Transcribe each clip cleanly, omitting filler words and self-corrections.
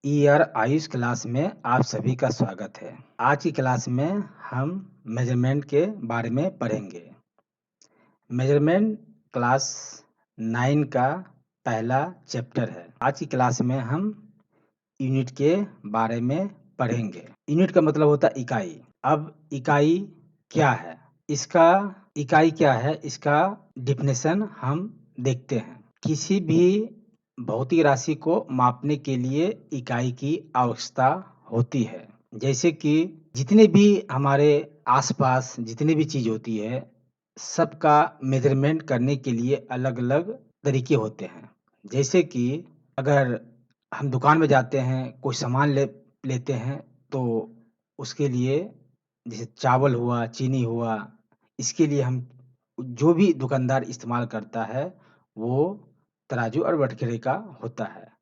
Year Ayush class में आप सभी का स्वागत है। आज की क्लास में हम मेजरमेंट के बारे में पढ़ेंगे। मेजरमेंट क्लास 9 का पहला चैप्टर है। आज की क्लास में हम यूनिट के बारे में पढ़ेंगे। यूनिट का मतलब होता है इकाई। अब इकाई क्या है? इकाई क्या है? इसका डेफिनेशन हम देखते हैं। किसी भी भौतिक राशि को मापने के लिए इकाई की आवश्यकता होती है। जैसे कि जितने भी हमारे आसपास जितनी भी चीज होती है, सबका मेजरमेंट करने के लिए अलग-अलग तरीके होते हैं। जैसे कि अगर हम दुकान में जाते हैं, कोई सामान लेते हैं, तो उसके लिए जैसे चावल हुआ, चीनी हुआ, इसके लिए हम जो भी दुकानदार इस्तेमाल करता है, वो तराजू और बटखरे का होता है।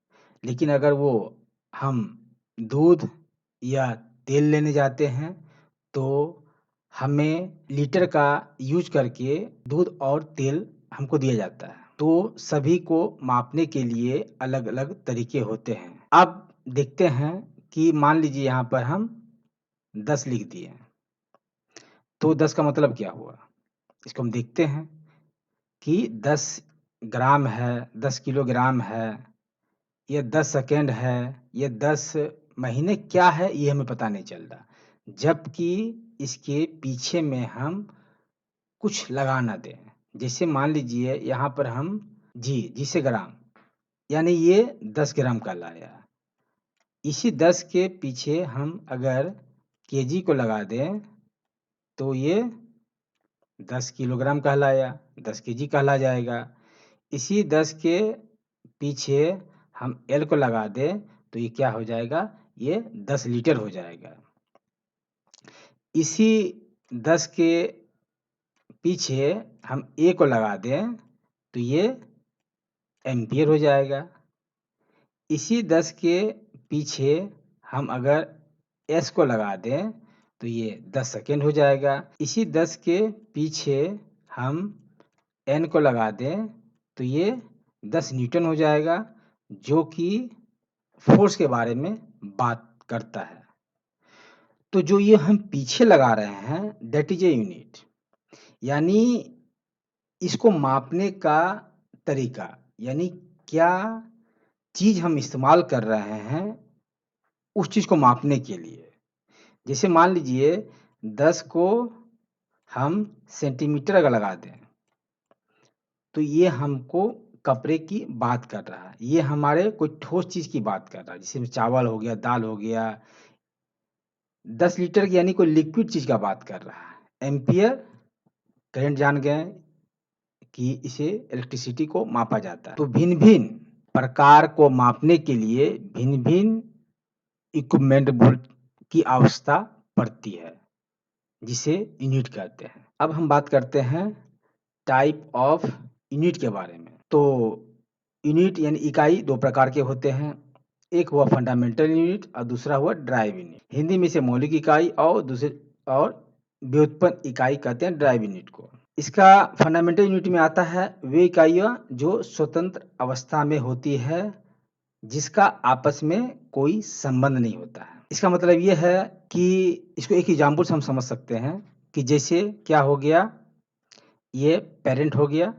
लेकिन अगर वो हम दूध या तेल लेने जाते हैं, तो हमें लीटर का यूज़ करके दूध और तेल हमको दिया जाता है। तो सभी को मापने के लिए अलग-अलग तरीके होते हैं। अब देखते हैं कि मान लीजिए यहाँ पर हम 10 लिख दिए, तो 10 का मतलब क्या हुआ? इसको हम देखते हैं कि 10 ग्राम है, 10 किलोग्राम है, ये 10 सेकंड है, ये 10 महीने क्या है, ये हमें पता नहीं चल रहा। जबकि इसके पीछे में हम कुछ लगा ना दें। जैसे मान लीजिए यहाँ पर हम जी से ग्राम, यानी ये 10 ग्राम कहलाया। इसी 10 के पीछे हम अगर केजी को लगा दें, तो ये 10 किलोग्राम कहलाया, 10 केजी कहला जाएगा। इसी 10 के पीछे हम एल को लगा दें, तो ये क्या हो जाएगा? ये 10 लीटर हो जाएगा। इसी 10 के पीछे हम ए को लगा दें, तो ये एम्पियर हो जाएगा। इसी 10 के पीछे हम अगर एस को लगा दें, तो ये 10 सेकेंड हो जाएगा। इसी 10 के पीछे हम एन को लगा दें, तो ये 10 न्यूटन हो जाएगा, जो कि फोर्स के बारे में बात करता है। तो जो ये हम पीछे लगा रहे हैं, दैट इज ए यूनिट, यानी इसको मापने का तरीका, यानी क्या चीज हम इस्तेमाल कर रहे हैं उस चीज को मापने के लिए। जैसे मान लीजिए 10 को हम सेंटीमीटर अगर लगा दें, तो ये हमको कपड़े की बात कर रहा है। ये हमारे कोई ठोस चीज की बात कर रहा है, जैसे चावल हो गया, दाल हो गया। 10 लीटर की यानी कोई लिक्विड चीज का बात कर रहा है। एम्पियर करंट जान गए कि इसे इलेक्ट्रिसिटी को मापा जाता है। तो भिन्न-भिन्न प्रकार को मापने के लिए भिन्न-भिन्न इक्विपमेंट बोल्ट की आवश्यकता पड़ती है, जिसे यूनिट कहते हैं। अब हम बात करते हैं टाइप ऑफ यूनिट के बारे में। तो यूनिट यानी इकाई 2 प्रकार के होते हैं। एक हुआ फंडामेंटल यूनिट और दूसरा हुआ ड्राइव यूनिट। हिंदी में इसे मौलिक इकाई और व्युत्पन्न इकाई कहते हैं ड्राइव यूनिट को। इसका फंडामेंटल यूनिट में आता है वे इकाइयाँ जो स्वतंत्र अवस्था में होती है, जिसका आपस में कोई संबंध नहीं होता है। इसका मतलब ये है कि इसको एक एग्जाम्पल से हम समझ सकते हैं कि जैसे क्या हो गया, ये पेरेंट हो गया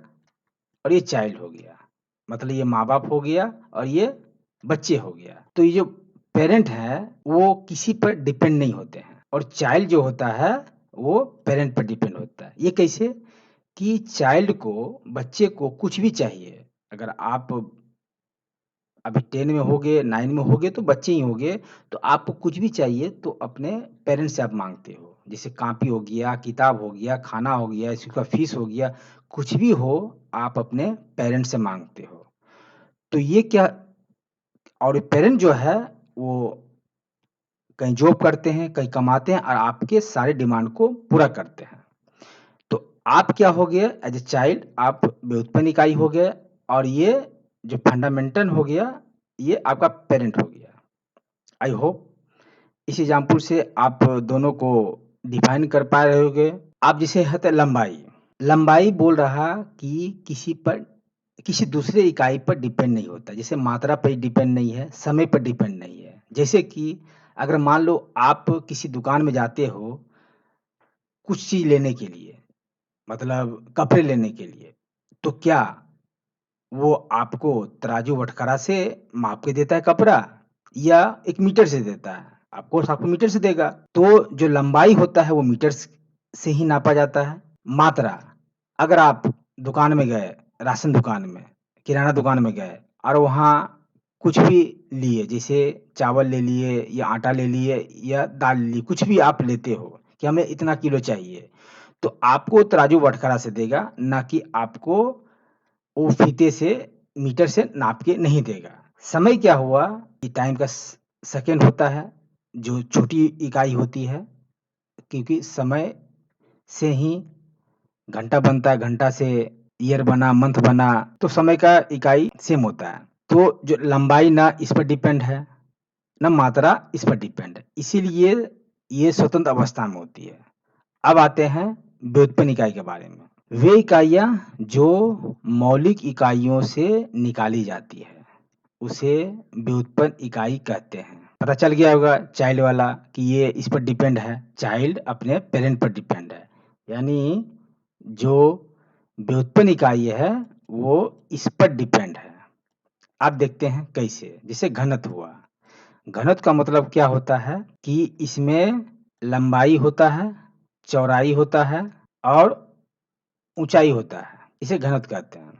और ये चाइल्ड हो गया। मतलब ये माँ-बाप हो गया और ये बच्चे हो गया। तो ये जो पेरेंट है, वो किसी पर डिपेंड नहीं होते हैं, और चाइल्ड जो होता है, वो पेरेंट पर डिपेंड होता है। ये कैसे? कि चाइल्ड को, बच्चे को कुछ भी चाहिए। अगर आप अभी 10 में होगे, 9 में होगे, तो बच्चे ही होगे। तो आपको कुछ भी चाहिए तो अपने पेरेंट्स से आप माँगते हो। जैसे कॉपी हो गया, किताब हो गया, खाना हो गया, स्कूल का फीस हो गया, कुछ भी हो, आप अपने पेरेंट्स से माँगते हो। तो ये क्या, और पेरेंट जो है, वो कहीं जॉब करते हैं, कहीं कमाते हैं और आपके सारे डिमांड को पूरा करते हैं। तो आप क्या हो गए, एज़ अ चाइल्ड आप व्युत्पन्न इकाई हो गए, और ये जो फंडामेंटल हो गया, ये आपका पेरेंट हो गया। आई होप इस एग्जाम्पल से आप दोनों को डिफाइन कर पा रहे होंगे। आप जैसे है तो लंबाई, लंबाई बोल रहा कि किसी दूसरे इकाई पर डिपेंड नहीं होता। जैसे मात्रा पर डिपेंड नहीं है, समय पर डिपेंड नहीं है। जैसे कि अगर मान लो आप किसी दुकान में जाते हो कुछ चीज़ लेने के लिए, मतलब कपड़े लेने के लिए, तो क्या वो आपको तराजू बटखरा से माप के देता है कपड़ा या एक मीटर से देता है? ऑफ कोर्स आपको मीटर से देगा। तो जो लंबाई होता है वो मीटर से ही नापा जाता है। मात्रा, अगर आप दुकान में गए, राशन दुकान में, किराना दुकान में गए और वहाँ कुछ भी लिए, जैसे चावल ले लिए या आटा ले लिए या दाल ले ली, कुछ भी आप लेते हो कि हमें इतना किलो चाहिए, तो आपको तराजू बटखरा से देगा, ना कि आपको वो फीते से मीटर से नाप के नहीं देगा। समय क्या हुआ कि टाइम का सेकंड होता है, जो छोटी इकाई होती है, क्योंकि समय से ही घंटा बनता है, घंटा से ईयर बना, मंथ बना, तो समय का इकाई सेम होता है। तो जो लंबाई ना इस पर डिपेंड है, ना मात्रा इस पर डिपेंड है, इसीलिए ये स्वतंत्र अवस्था में होती है। अब आते हैं व्युत्पन्न इकाई के बारे में। वे इकाइयाँ जो मौलिक इकाइयों से निकाली जाती है, उसे व्युत्पन्न इकाई कहते हैं। पता चल गया होगा चाइल्ड वाला कि ये इस पर डिपेंड है, चाइल्ड अपने पेरेंट पर डिपेंड है, यानी जो व्युत्पन्न इकाई है वो इस पर डिपेंड है। आप देखते हैं कैसे, जैसे घनत्व हुआ। घनत्व का मतलब क्या होता है कि इसमें लंबाई होता है, चौड़ाई होता है और ऊंचाई होता है, इसे घनत्व कहते हैं।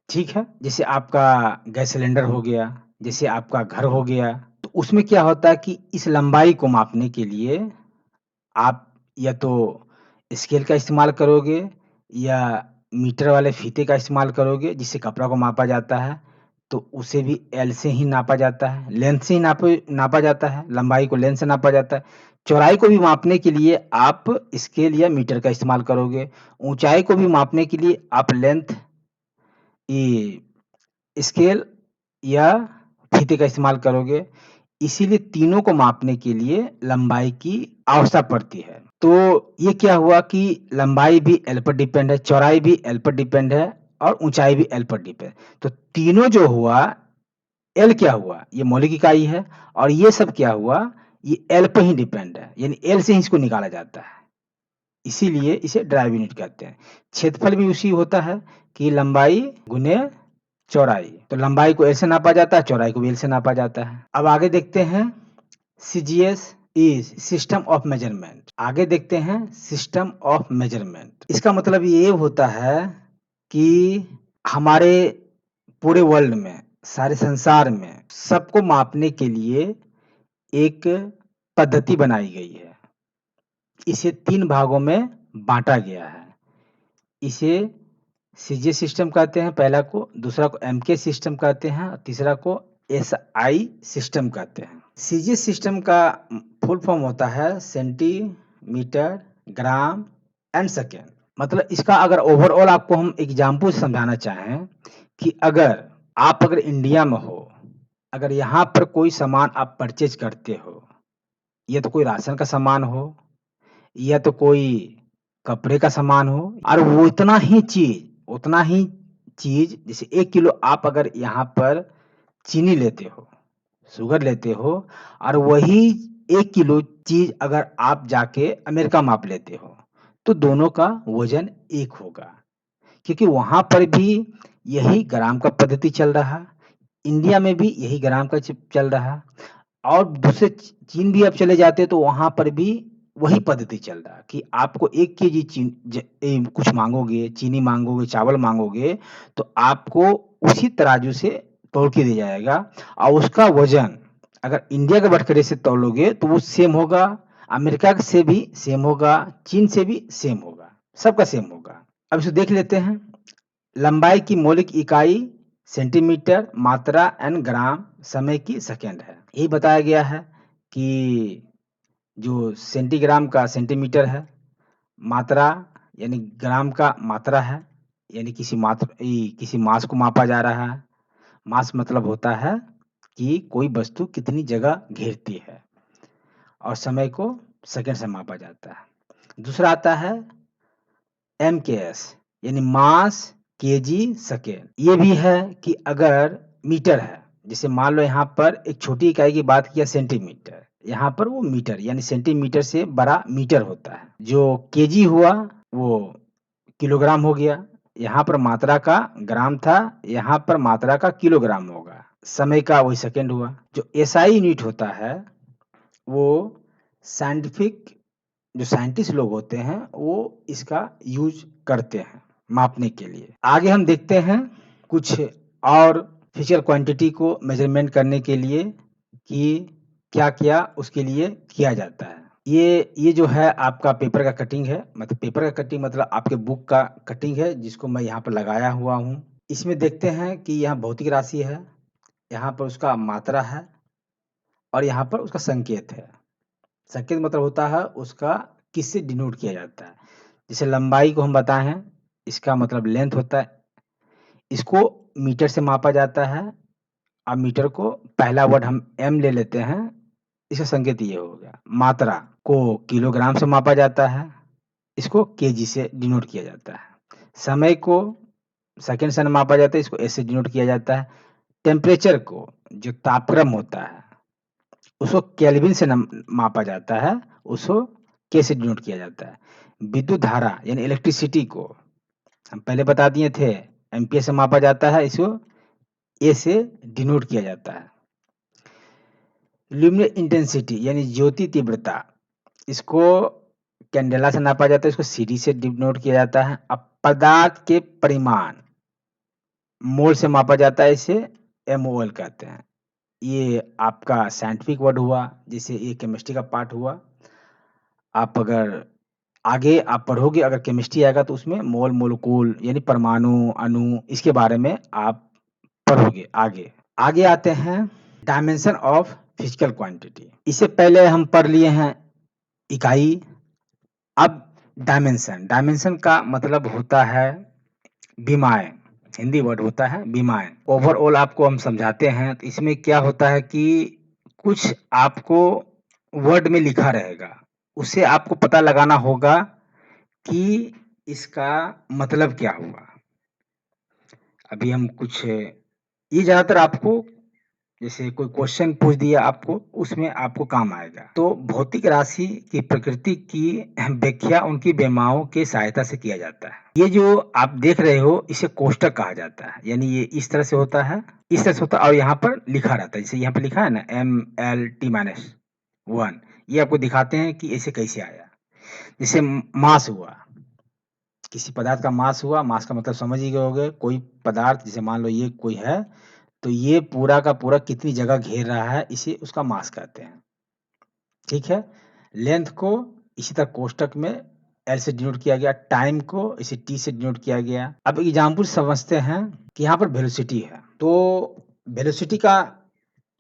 ठीक है, जैसे आपका गैस सिलेंडर हो गया, जैसे आपका घर हो गया, तो उसमें क्या होता है कि इस लंबाई को मापने के लिए आप या तो स्केल का इस्तेमाल करोगे या मीटर वाले फीते का इस्तेमाल करोगे, जिससे कपड़ा को मापा जाता है, तो उसे भी एल से ही नापा जाता है, लेंथ से ही नापा जाता है, लंबाई को लेंथ से नापा जाता है। चौड़ाई को भी मापने के लिए आप स्केल या मीटर का इस्तेमाल करोगे, ऊंचाई को भी मापने के लिए आप लेंथ स्केल या फीते का इस्तेमाल करोगे। इसीलिए तीनों को मापने के लिए लंबाई की आवश्यकता पड़ती है। तो ये क्या हुआ कि लंबाई भी एल पर डिपेंड है, चौड़ाई भी एल पर डिपेंड है और ऊंचाई भी एल पर डिपेंड। तो तीनों जो हुआ, एल क्या हुआ, ये मौलिक इकाई है, और ये सब क्या हुआ, ये एल पर ही डिपेंड है, यानी एल से ही इसको निकाला जाता है, इसीलिए इसे ड्राइव यूनिट कहते हैं। क्षेत्रफल भी उसी होता है कि लंबाई गुने चौड़ाई, तो लंबाई को एल से नापा जाता है, चौड़ाई को भी एल से नापा जाता है। अब आगे देखते हैं CGS is system of measurement. आगे देखते हैं सिस्टम ऑफ मेजरमेंट। इसका मतलब ये होता है कि हमारे पूरे वर्ल्ड में, सारे संसार में सबको मापने के लिए एक पद्धति बनाई गई है। इसे 3 भागों में बांटा गया है। इसे सीजीएस सिस्टम कहते हैं पहला को, दूसरा को एमके सिस्टम कहते हैं और तीसरा को एसआई सिस्टम कहते हैं। सीजीएस सिस्टम का फुल फॉर्म होता है सेंटीमीटर, ग्राम एंड सेकेंड। मतलब इसका अगर ओवरऑल आपको हम एग्जाम्पल समझाना चाहें कि अगर इंडिया में हो, अगर यहाँ पर कोई सामान आप परचेज करते हो, या तो कोई राशन का सामान हो या तो कोई कपड़े का सामान हो, और वो उतना ही चीज, जैसे 1 किलो आप अगर यहाँ पर चीनी लेते हो, शुगर लेते हो, और वही 1 किलो चीज अगर आप जाके अमेरिका माप लेते हो, तो दोनों का वजन एक होगा, क्योंकि वहां पर भी यही ग्राम का पद्धति चल रहा, इंडिया में भी यही ग्राम का चल रहा, और दूसरे चीन भी आप चले जाते तो वहां पर भी वही पद्धति चल रहा कि आपको 1 केजी कुछ मांगोगे, चीनी मांगोगे, चावल मांगोगे, तो आपको उसी तराजू से तौल के दिया जाएगा, और उसका वजन अगर इंडिया के बटखरे से तौलोगे तो वो सेम होगा, अमेरिका से भी सेम होगा, चीन से भी सेम होगा, सबका सेम होगा। अब इसे देख लेते हैं। लंबाई की मौलिक इकाई सेंटीमीटर, मात्रा एंड ग्राम, समय की सेकेंड है। यही बताया गया है कि जो सेंटीग्राम का सेंटीमीटर है, मात्रा यानी ग्राम का मात्रा है, यानी किसी मास को मापा जा रहा है। मास मतलब होता है कि कोई वस्तु कितनी जगह घेरती है, और समय को सेकंड से मापा जाता है। दूसरा आता है एमकेएस, यानी मास केजी सेकेंड। ये भी है कि अगर मीटर है, जैसे मान लो यहाँ पर एक छोटी इकाई की बात किया सेंटीमीटर, यहाँ पर वो मीटर, यानी सेंटीमीटर से बड़ा मीटर होता है। जो केजी हुआ वो किलोग्राम हो गया, यहाँ पर मात्रा का ग्राम था, यहाँ पर मात्रा का किलोग्राम होगा। समय का वही सेकंड हुआ। जो एसआई यूनिट होता है वो साइंटिफिक, जो साइंटिस्ट लोग होते हैं वो इसका यूज करते हैं मापने के लिए। आगे हम देखते हैं कुछ और फिजिकल क्वांटिटी को मेजरमेंट करने के लिए कि क्या-क्या उसके लिए किया जाता है। ये जो है आपका पेपर का कटिंग है, मतलब पेपर का कटिंग मतलब आपके बुक का कटिंग है, जिसको मैं यहाँ पर लगाया हुआ हूँ। इसमें देखते हैं कि यहाँ भौतिक राशि है, यहाँ पर उसका मात्रा है और यहाँ पर उसका संकेत है। संकेत मतलब होता है उसका किससे डिनोट किया जाता है। जैसे लंबाई को हम बताए हैं, इसका मतलब लेंथ होता है। इसको मीटर से मापा जाता है। अब मीटर को पहला वर्ड हम एम ले लेते हैं, इसका संकेत ये हो गया। मात्रा को किलोग्राम से मापा जाता है, इसको केजी से डिनोट किया जाता है। समय को सेकंड से मापा जाता है, इसको एस से डिनोट किया जाता है। टेम्परेचर को, जो तापक्रम होता है, उसको केल्विन से मापा जाता है, उसको के से डिनोट किया जाता है। विद्युत धारा यानी इलेक्ट्रिसिटी को हम पहले बता दिए थे, एम्पियर से मापा जाता है, इसको ए से डिनोट किया जाता है। ल्यूमिनस इंटेंसिटी यानी ज्योति तीव्रता, इसको कैंडेला से नापा जाता है, इसको सीडी से डिनोट किया जाता है। अब पदार्थ के परिमाण मोल से मापा जाता है, इसे एमओएल कहते हैं। ये आपका साइंटिफिक वर्ड हुआ, जैसे ये केमिस्ट्री का पार्ट हुआ। आप अगर आगे आप पढ़ोगे, अगर केमिस्ट्री आएगा तो उसमें मोल, मोलेक्यूल यानी परमाणु, अणु, इसके बारे में आप पढ़ोगे आगे। आगे आते हैं डायमेंशन ऑफ फिजिकल क्वांटिटी। इससे पहले हम पढ़ लिए हैं इकाई। अब डायमेंशन का मतलब होता है विमाएं, हिंदी वर्ड होता है विमाएं। ओवरऑल आपको हम समझाते हैं, तो इसमें क्या होता है कि कुछ आपको वर्ड में लिखा रहेगा, उससे आपको पता लगाना होगा कि इसका मतलब क्या हुआ। अभी हम कुछ ये ज़्यादातर आपको, जैसे कोई क्वेश्चन पूछ दिया आपको, उसमें आपको काम आएगा। तो भौतिक राशि की प्रकृति की व्याख्या उनकी विमाओं की सहायता से किया जाता है। ये जो आप देख रहे हो, इसे कोष्टक कहा जाता है, यानी ये इस तरह से होता है, इस तरह से होता है, और यहाँ पर लिखा रहता है। जैसे यहाँ पर लिखा है ना MLT-1, ये आपको दिखाते हैं कि ऐसे कैसे आया। जैसे मास हुआ, किसी पदार्थ का मास हुआ, मास का मतलब समझ ही गए होगे। कोई पदार्थ, जैसे मान लो ये कोई है, तो ये पूरा का पूरा कितनी जगह घेर रहा है, इसे उसका मास कहते हैं। ठीक है। लेंथ को इसी तरह कोष्टक में एल से डिनोट किया गया, टाइम को इसे टी से डिनोट किया गया। अब एग्जाम्पल समझते हैं कि यहाँ पर वेलोसिटी है, तो वेलोसिटी का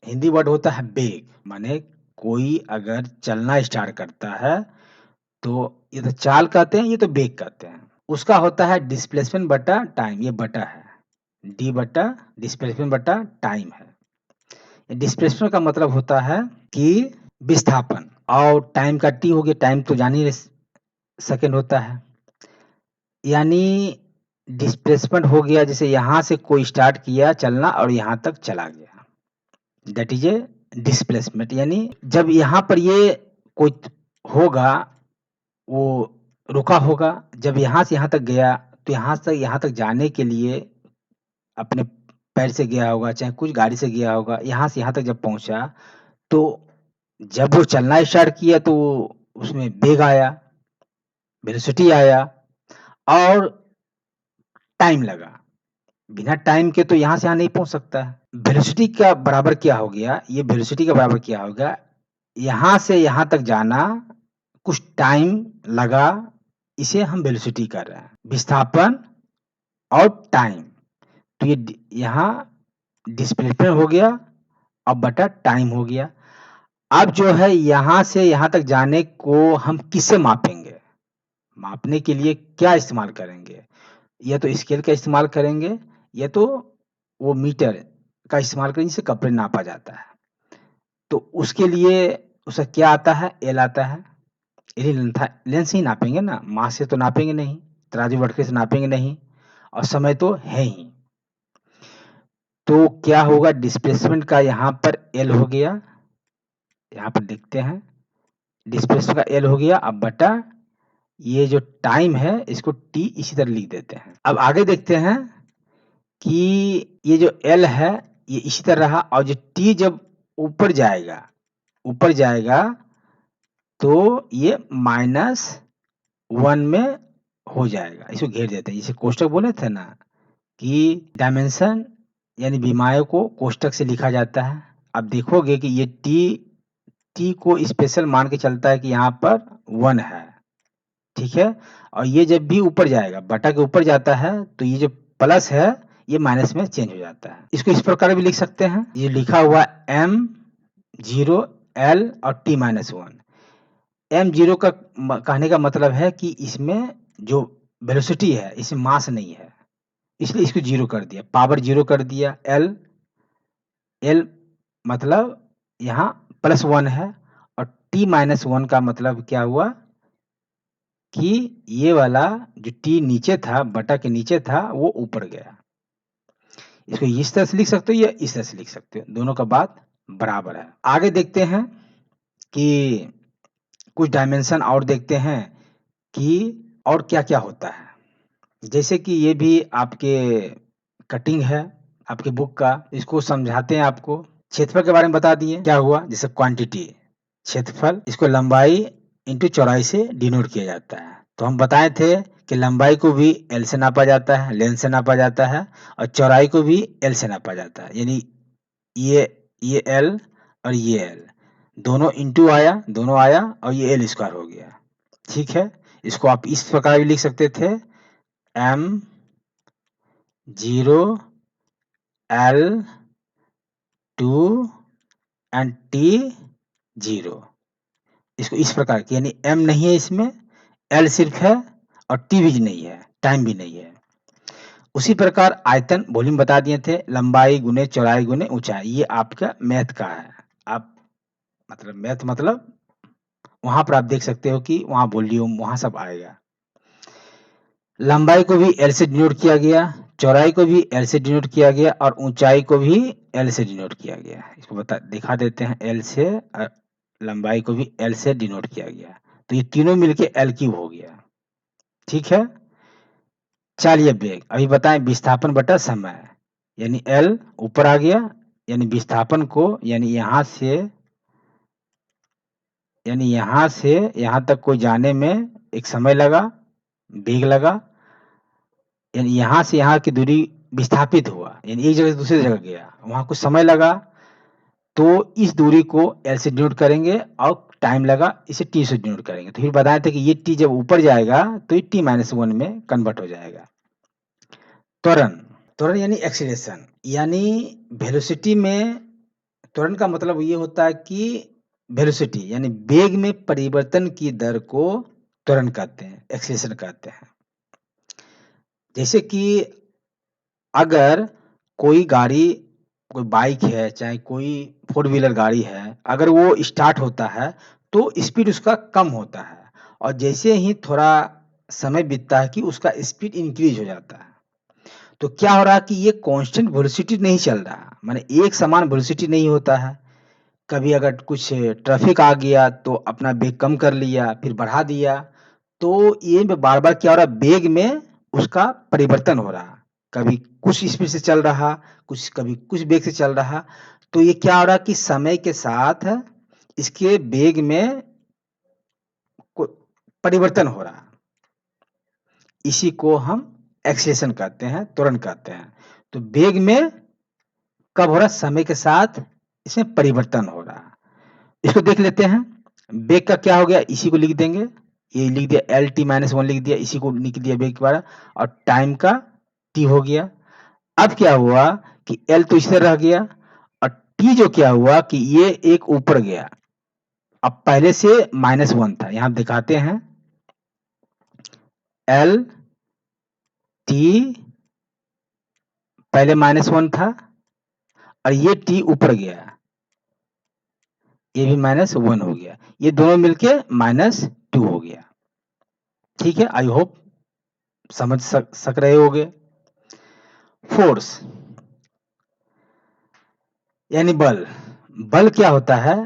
हिंदी वर्ड होता है वेग। माने कोई अगर चलना स्टार्ट करता है, तो ये तो चाल कहते हैं, ये तो वेग कहते हैं। उसका होता है डिस्प्लेसमेंट बटा टाइम, ये बटा है, डी बटा डिस्प्लेसमेंट बटा टाइम है। डिस्प्लेसमेंट का मतलब होता है कि विस्थापन, और टाइम का टी हो गया, टाइम तो जान ही सेकंड होता है। यानी डिस्प्लेसमेंट हो गया, जैसे यहाँ से कोई स्टार्ट किया चलना और यहाँ तक चला गया, दैट इज ए डिस्प्लेसमेंट। यानी जब यहाँ पर ये कोई होगा, वो रुका होगा, जब यहाँ से यहाँ तक गया, तो यहाँ तक जाने के लिए अपने पैर से गया होगा, चाहे कुछ गाड़ी से गया होगा। यहाँ से यहाँ तक जब पहुँचा, तो जब वो चलना स्टार्ट किया, तो उसमें वेग आया, वेलोसिटी आया, और टाइम लगा। बिना टाइम के तो यहाँ से यहाँ नहीं पहुँच सकता है। वेलोसिटी का बराबर क्या हो गया, ये वेलोसिटी का बराबर क्या होगा, यहाँ से यहाँ तक जाना कुछ टाइम लगा, इसे हम वेलोसिटी कर रहे हैं। विस्थापन और टाइम, तो ये यहाँ डिस्प्लेसमेंट हो गया और बटा टाइम हो गया। अब जो है यहाँ से यहाँ तक जाने को हम किससे मापेंगे, मापने के लिए क्या इस्तेमाल करेंगे, या तो स्केल का इस्तेमाल करेंगे, या तो वो मीटर का इस्तेमाल करेंगे, जिससे कपड़े नापा जाता है। तो उसके लिए उसका क्या आता है, एल आता है। लेंथ से ही नापेंगे ना, मास से तो नापेंगे नहीं, तराजू बटके से नापेंगे नहीं, और समय तो है ही। तो क्या होगा, डिस्प्लेसमेंट का यहाँ पर एल हो गया, यहाँ पर देखते हैं डिस्प्लेसमेंट का एल हो गया। अब बटा ये जो टाइम है इसको टी इसी तरह लिख देते हैं। अब आगे देखते हैं कि ये जो एल है ये इसी तरह रहा, और जो टी जब ऊपर जाएगा तो ये -1 में हो जाएगा। इसको घेर देते हैं, जिसे कोष्टक बोले थे ना कि डायमेंशन यानी विमायों को कोष्टक से लिखा जाता है। अब देखोगे कि ये टी को स्पेशल मान के चलता है कि यहाँ पर 1 है, ठीक है। और ये जब भी ऊपर जाएगा, बटा के ऊपर जाता है, तो ये जो प्लस है ये माइनस में चेंज हो जाता है। इसको इस प्रकार भी लिख सकते हैं, ये लिखा हुआ m0 l और t-1। m0 का कहने का मतलब है कि इसमें जो वेलोसिटी है इसमें मास नहीं है, इसलिए इसको 0 कर दिया, पावर 0 कर दिया। l मतलब यहाँ +1 है, और t-1 का मतलब क्या हुआ कि ये वाला जो t नीचे था, बटा के नीचे था, वो ऊपर गया। इसको इस तरह से लिख सकते हो या इस तरह से लिख सकते हो, दोनों का बात बराबर है। आगे देखते हैं कि कुछ डायमेंशन और देखते हैं कि और क्या-क्या होता है। जैसे कि ये भी आपके कटिंग है आपके बुक का, इसको समझाते हैं आपको। क्षेत्रफल के बारे में बता दिए, क्या हुआ, जैसे क्वांटिटी क्षेत्रफल, इसको लंबाई इंटू चौड़ाई से डिनोट किया जाता है। तो हम बताए थे कि लंबाई को भी एल से नापा जाता है, लेंथ से नापा जाता है, और चौड़ाई को भी एल से नापा जाता है। यानी ये एल और ये एल दोनों इंटू आया, दोनों आया, और ये एल स्क्वायर हो गया, ठीक है। इसको आप इस प्रकार भी लिख सकते थे, m0 l2 एंड t0। इसको इस प्रकार की, यानी m नहीं है इसमें, l सिर्फ है, और t भी नहीं है, टाइम भी नहीं है। उसी प्रकार आयतन वॉल्यूम बता दिए थे, लंबाई गुने चौड़ाई गुने ऊंचाई, ये आपका मैथ का है। आप मैथ मतलब वहां पर आप देख सकते हो कि वहां वॉल्यूम वहां सब आएगा। लंबाई को भी एल से डिनोट किया गया, चौड़ाई को भी एल से डिनोट किया गया, और ऊंचाई को भी एल से डिनोट किया गया। इसको दिखा देते हैं, एल से, लंबाई को भी एल से डिनोट किया गया, तो ये तीनों मिलके एल क्यूब हो गया, ठीक है। चलिए वेग अभी बताएं, विस्थापन बटा समय, यानी एल ऊपर आ गया, यानी विस्थापन को, यानी यहाँ से यहाँ तक को जाने में एक समय लगा, वेग लगा, यानी यहाँ से यहाँ की दूरी विस्थापित हुआ, यानी एक जगह से दूसरी जगह गया, वहां कुछ समय लगा, तो इस दूरी को एल से डिनोट करेंगे, और टाइम लगा इसे टी से डिनोट करेंगे। तो फिर बताए थे कि ये टी जब ऊपर जाएगा तो ये t-1 में कन्वर्ट हो जाएगा। त्वरण यानी एक्सीलरेशन, यानी वेलोसिटी में त्वरण का मतलब ये होता है कि वेलोसिटी यानी वेग में परिवर्तन की दर को त्वरण कहते हैं, एक्सीलरेशन कहते हैं। जैसे कि अगर कोई गाड़ी, कोई बाइक है, चाहे कोई 4 व्हीलर गाड़ी है, अगर वो स्टार्ट होता है तो स्पीड उसका कम होता है, और जैसे ही थोड़ा समय बीतता है कि उसका स्पीड इंक्रीज हो जाता है। तो क्या हो रहा है कि ये कांस्टेंट वेलोसिटी नहीं चल रहा, माने एक समान वेलोसिटी नहीं होता है। कभी अगर कुछ ट्रैफिक आ गया तो अपना वेग कम कर लिया, फिर बढ़ा दिया, तो ये बार-बार क्या हो रहा है, वेग में उसका परिवर्तन हो रहा। कभी कुछ स्पीड से चल रहा, कभी कुछ वेग से चल रहा, तो ये क्या हो रहा कि समय के साथ इसके वेग में परिवर्तन हो रहा। इसी को हम एक्सीलरेशन कहते हैं, त्वरण कहते हैं। तो वेग में कब हो रहा, समय के साथ इसमें परिवर्तन हो रहा। इसको देख लेते हैं, वेग का क्या हो गया, इसी को लिख देंगे, ये लिख दिया LT-1 लिख दिया, इसी को लिख दिया वेग के बारे, और टाइम का t हो गया। अब क्या हुआ कि L तो इसे रह गया, और t जो क्या हुआ कि ये एक ऊपर गया। अब पहले से -1 था, यहां दिखाते हैं, L t पहले -1 था, और ये t ऊपर गया, ये भी -1 हो गया, ये दोनों मिलके -2 हो गया। ठीक है, आई होप समझ सक रहे होगे। फोर्स, यानी बल। बल क्या होता है?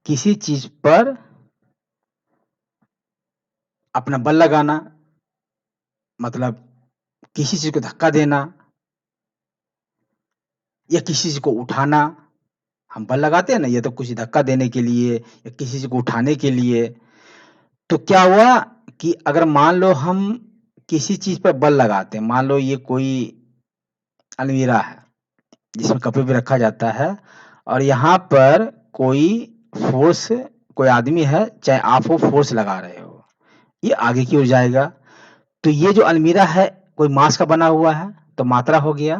किसी चीज पर अपना बल लगाना, मतलब किसी चीज को धक्का देना या किसी चीज को उठाना। हम बल लगाते हैं ना, ये तो कुछ धक्का देने के लिए या किसी चीज को उठाने के लिए। तो क्या हुआ कि अगर मान लो हम किसी चीज पर बल लगाते हैं, मान लो ये कोई अलमीरा है जिसमें कपड़े भी रखा जाता है, और यहाँ पर कोई फोर्स, कोई आदमी है, चाहे आप वो फोर्स लगा रहे हो, ये आगे की ओर जाएगा। तो ये जो अलमीरा है कोई मास का बना हुआ है, तो मात्रा हो गया,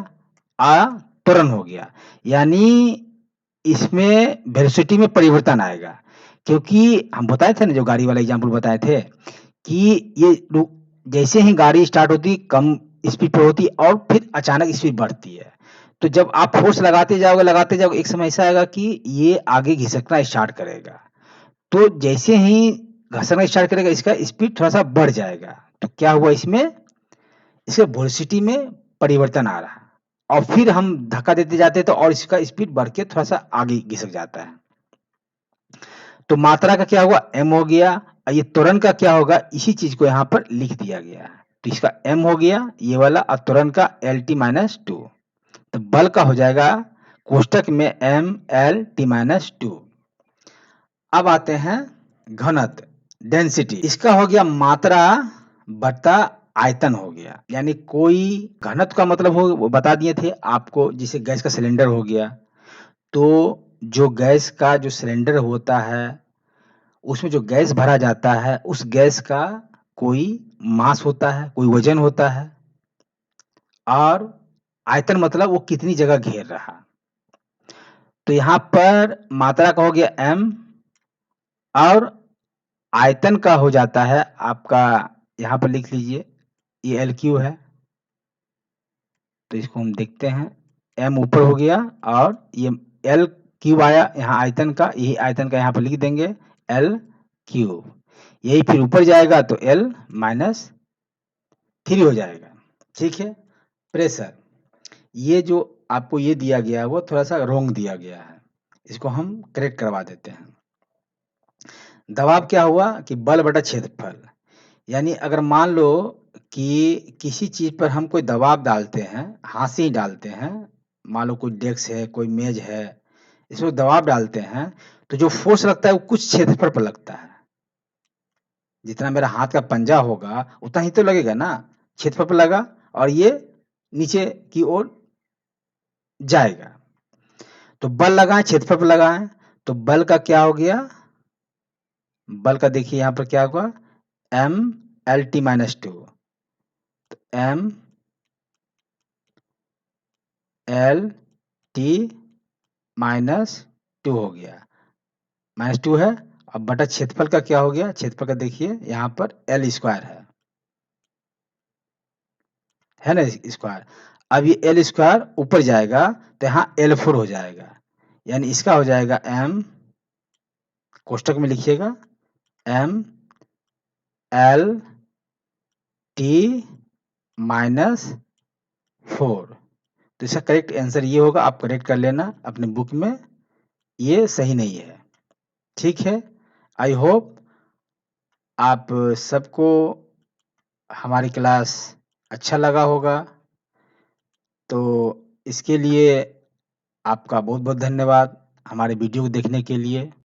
त्वरण हो गया। यानी इसमें वेलोसिटी में परिवर्तन आएगा, क्योंकि हम बताए थे ना, जो गाड़ी वाला एग्जाम्पल बताए थे कि ये जैसे ही गाड़ी स्टार्ट होती कम स्पीड पे होती और फिर अचानक स्पीड बढ़ती है। तो जब आप फोर्स लगाते जाओगे, एक समय ऐसा आएगा कि ये आगे घिसकना स्टार्ट करेगा। तो जैसे ही घसना स्टार्ट करेगा, इसका स्पीड थोड़ा सा बढ़ जाएगा। तो क्या हुआ इसमें, इसके वेलोसिटी में परिवर्तन आ रहा है, और फिर हम धक्का देते जाते हैं तो और इसका स्पीड बढ़ के थोड़ा सा आगे घिसक जाता है। तो मात्रा का क्या हुआ, m हो गया, और ये त्वरण का क्या होगा, इसी चीज को यहाँ पर लिख दिया गया है। तो इसका m हो गया ये वाला, और त्वरण का LT-2। तो बल का हो जाएगा कोष्टक में MLT-2। अब आते हैं घनत्व, डेंसिटी। इसका हो गया मात्रा बटा आयतन हो गया। यानी कोई घनत्व का मतलब हो, वो बता दिए थे आपको, जिसे गैस का सिलेंडर हो गया। तो जो गैस का जो सिलेंडर होता है, उसमें जो गैस भरा जाता है, उस गैस का कोई मास होता है, कोई वजन होता है, और आयतन मतलब वो कितनी जगह घेर रहा। तो यहाँ पर मात्रा का हो गया m, और आयतन का हो जाता है आपका, यहाँ पर लिख लीजिए, ये LQ है। तो इसको हम देखते हैं, m ऊपर हो गया और ये LQ आया यहाँ आयतन का, यही आयतन का यहाँ पर लिख देंगे LQ। यही फिर ऊपर जाएगा तो L-3 हो जाएगा। ठीक है। प्रेशर, ये जो आपको ये दिया गया है वो थोड़ा सा रॉन्ग दिया गया है, इसको हम करेक्ट करवा देते हैं। दबाव क्या हुआ कि बल बटा क्षेत्रफल। यानी अगर मान लो कि किसी चीज पर हम कोई दबाव डालते हैं, हाथ से ही डालते हैं, मान लो कोई डेस्क है, कोई मेज है, इसमें दबाव डालते हैं, तो जो फोर्स लगता है वो कुछ क्षेत्रफल पर लगता है। जितना मेरा हाथ का पंजा होगा उतना ही तो लगेगा ना, क्षेत्रफल पर लगा, और ये नीचे की ओर जाएगा। तो बल लगाएं, क्षेत्रफल पर लगाएं, तो बल का क्या हो गया, बल का देखिए यहाँ पर क्या होगा, MLT-2। तो MLT-2 हो गया, -2 है। अब बटा क्षेत्रफल का क्या हो गया, क्षेत्रफल का देखिए यहाँ पर L² है ना, स्क्वायर। अब ये L² ऊपर जाएगा तो यहाँ L4 हो जाएगा। यानी इसका हो जाएगा M, कोष्टक में लिखिएगा, MLT-4। तो इसका करेक्ट आंसर ये होगा, आप करेक्ट कर लेना अपने बुक में, ये सही नहीं है। ठीक है। आई होप आप सबको हमारी क्लास अच्छा लगा होगा। तो इसके लिए आपका बहुत बहुत धन्यवाद, हमारे वीडियो को देखने के लिए।